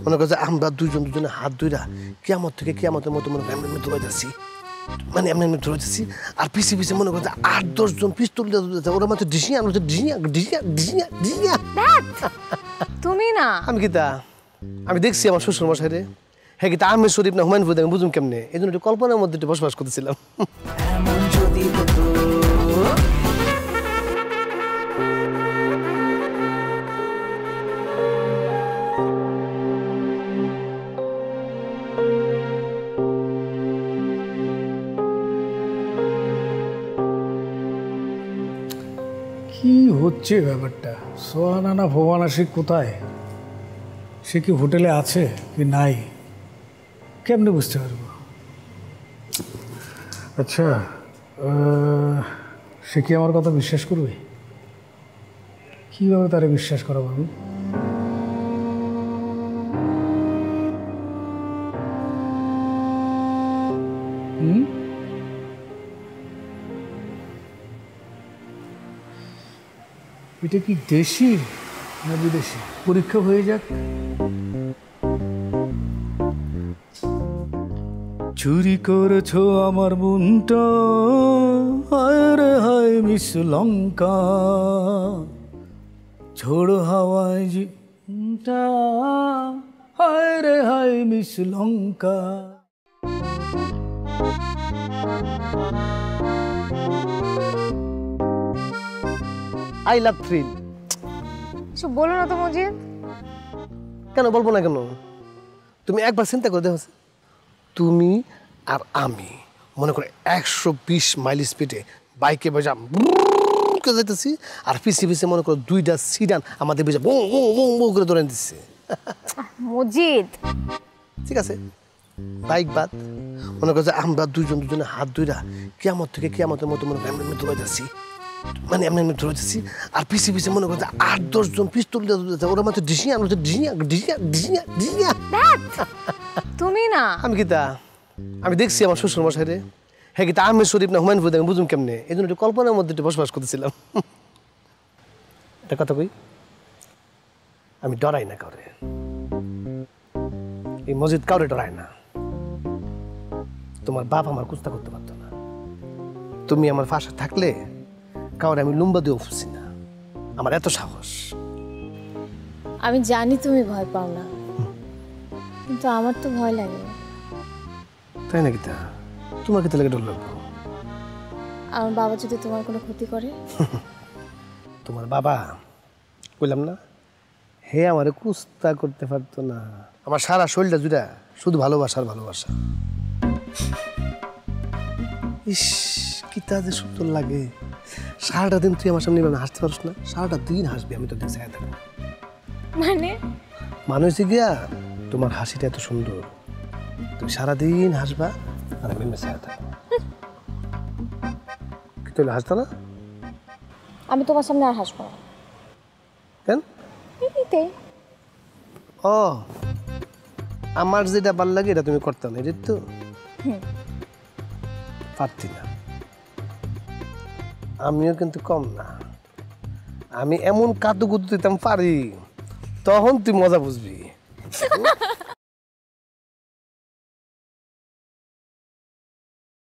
মনে করো যে আমরা দুজনে হাত ধইরা কিয়ামত থেকে কিয়ামতের মতো মনে করি এমনি দৌড়াইতেছি, মানে এমনি দৌড়াইতেছি। আর পিছে পিছে মনে করো যে 8-10 জন পিস্তল দিয়ে দৌড়াইতেছে, ওরা মাত্র ডিসিয়া ডিসিয়া। তুমি না আমি কি তা আমি দেখছি আমার শ্বশুর মশাই রে, হ্যাঁ কিন্তু আহমেদ শরীফ না হুমায়ুন ফরিদ আমি বুঝুম কেমনে, এই জন্য একটু কল্পনার মধ্যে একটু বসবাস করতেছিলাম। কি হচ্ছে ব্যাপারটা? সোহানা না ভবানা সে কোথায়? সে কি হোটেলে আছে কি নাই কেমনে বুঝতে পারবো? আচ্ছা, সে কি আমার কথা বিশ্বাস করবে? কীভাবে তারে বিশ্বাস করাবো আমি? এটা কি দেশি না বিদেশি? পরীক্ষা হয়ে যাক। চুরি করেছো আমার মনটা, হায় রে হায় মিস লঙ্কা, ঝোড়ো হাওয়ায় জীবনটা, হায় রে হায় miss Lanka. I love thrill. সব বলো না তো মজিদ। কেন বলবো না কেন? তুমি একবার চিন্তা করে দেখো, তুমি আর আমি মনে করে 120 মাইল স্পিডে বাইকে বেজা যাইতেছি, আর পিছিয়ে পিছিয়ে মনে করো 2টা সিডান আমাদের বেজা বো বো বো বো করে ধরে দিচ্ছে। মজিদ ঠিক আছে, বাইক বাদ, মনে করো যে আমরা দুজনে হাত ধইরা কিয়ামত থেকে কিয়ামতের মতো মনে করি এমনি দৌড়াইতেছি, মানে এমনি দৌড়াইতেছি। আর পিছিয়ে পিছিয়ে মনে করো যে 8-10 জন পিস্তল দিয়ে দৌড়াইতেছে, ওরা মাত্র ডিসিয়া ডিসিয়া। তুমি না আমি কি তা আমি দেখছি আমার শ্বশুর মশাই রে, হ্যাঁ কিন্তু আহমেদ শরীফ না হুমায়ুন ফরিদ আমি বুঝুম কেমনে, এই জন্য একটু কল্পনার মধ্যে একটু বসবাস করতেছিলাম। একটা কথা কই, আমি ডরাই না কাউরে, এই মসজিদ কাউরে ডরায় না। তোমার বাপ আমার কুস্তা করতে পারতো না, তুমি আমার পাশে থাকলে কাউরে আমি লুম্বা দিয়ে ফুসি না, আমার এত সাহস। আমি জানি তুমি ভয় পাও না, কিন্তু আমার তো ভয় লাগে। তাই নাকি? তা তোমার কি লাগে ডর লাগবো? আমার বাবা যদি তোমার কোনো ক্ষতি করে? তোমার বাবা কইলাম না, হে আমারে কুস্তা করতে পারতো না, আমার সারা শরীরটা জুড়া শুধু ভালোবাসার ভালোবাসা। ইস কি তা যে সুন্দর লাগে। সারাটা দিন তুই আমার সামনে হাসতে পারিস না, সারাটা দিন হাসবি, আমি তো দেখে থাকবো। মানে হচ্ছে গিয়া তোমার হাসিটা এত সুন্দর, তুমি সারাদিন হাসবা আর আমি মেসে থাকবো। কি তুই হাসতো না? আমি তোমার সামনে আর হাসবো না। কেন? ও আমার যেটা ভাল লাগে এটা তুমি করতে না, এটা তো পারতি না। আমিও কিন্তু কম না, আমি এমন কাতু কুতু দিতাম পারি, তখন তুই মজা বুঝবি।